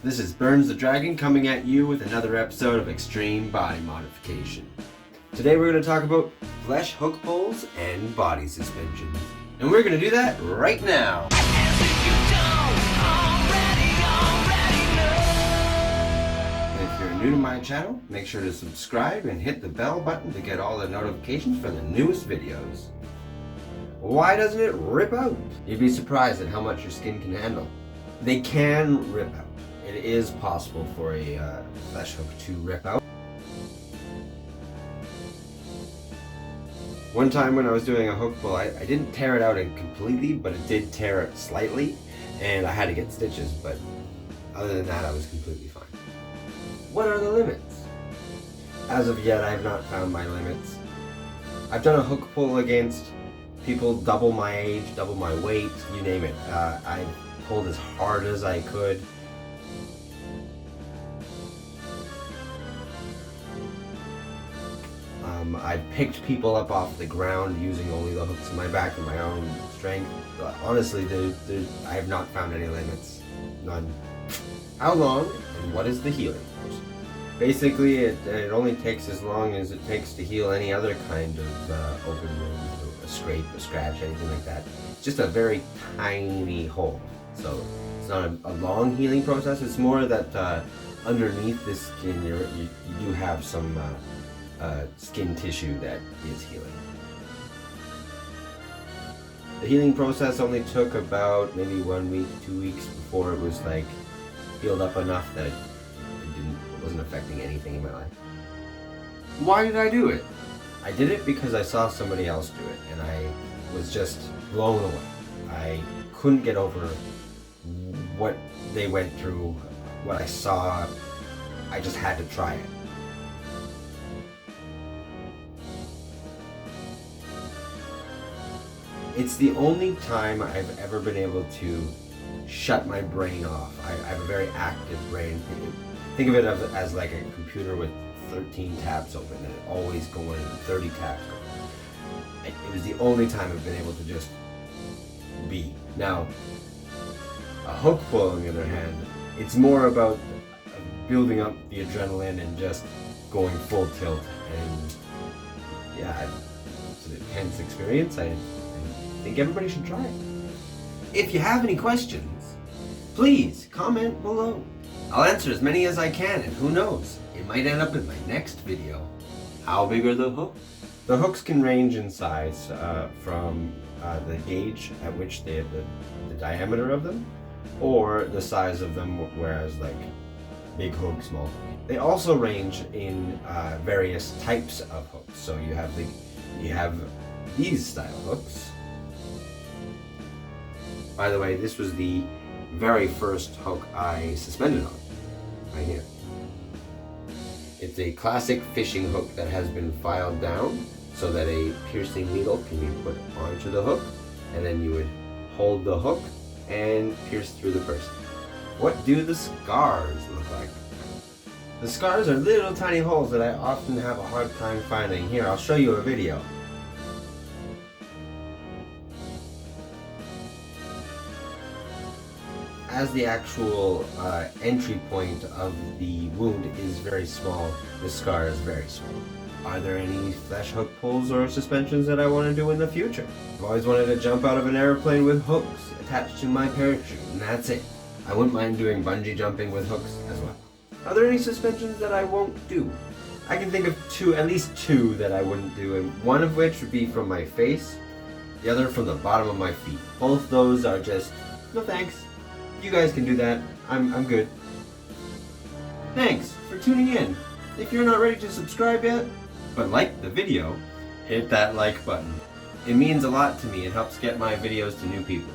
This is Burns the Dragon coming at you with another episode of Extreme Body Modification. Today we're going to talk about flesh hook pulls and body suspension. And we're going to do that right now. And if you're new to my channel, make sure to subscribe and hit the bell button to get all the notifications for the newest videos. Why doesn't it rip out? You'd be surprised at how much your skin can handle. They can rip out. It is possible for a flesh hook to rip out. One time when I was doing a hook pull, I didn't tear it out completely, but it did tear it slightly, and I had to get stitches, but other than that, I was completely fine. What are the limits? As of yet, I have not found my limits. I've done a hook pull against people double my age, double my weight, you name it. I pulled as hard as I could. I picked people up off the ground using only the hooks in my back and my own strength. Honestly, I have not found any limits. None. How long and what is the healing process? Basically, it only takes as long as it takes to heal any other kind of open wound, a scrape, a scratch, anything like that. It's just a very tiny hole. So it's not a long healing process. It's more that underneath the skin you do have some skin tissue that is healing. The healing process only took about maybe 1 week, 2 weeks before it was like healed up enough that it wasn't affecting anything in my life. Why did I do it? I did it because I saw somebody else do it and I was just blown away. I couldn't get over what they went through, what I saw. I just had to try it. It's the only time I've ever been able to shut my brain off. I have a very active brain. Think of it as like a computer with 13 tabs open and always going, 30 tabs going. It was the only time I've been able to just be. Now, a hook pull on the other hand, it's more about building up the adrenaline and just going full tilt. And yeah, it's an intense experience. I think everybody should try it. If you have any questions, please comment below. I'll answer as many as I can, and who knows, it might end up in my next video. How big are the hooks? The hooks can range in size from the gauge at which they have the diameter of them, or the size of them, whereas like big hook, small hook. They also range in various types of hooks. So you have these style hooks. By the way, this was the very first hook I suspended on, right here. It's a classic fishing hook that has been filed down so that a piercing needle can be put onto the hook, and then you would hold the hook and pierce through the person. What do the scars look like? The scars are little tiny holes that I often have a hard time finding. Here, I'll show you a video. As the actual entry point of the wound is very small, the scar is very small. Are there any flesh hook pulls or suspensions that I want to do in the future? I've always wanted to jump out of an airplane with hooks attached to my parachute, and that's it. I wouldn't mind doing bungee jumping with hooks as well. Are there any suspensions that I won't do? I can think of at least two that I wouldn't do, and one of which would be from my face, the other from the bottom of my feet. Both those are just, no thanks. You guys can do that. I'm good. Thanks for tuning in. If you're not ready to subscribe yet, but like the video, hit that like button. It means a lot to me. It helps get my videos to new people.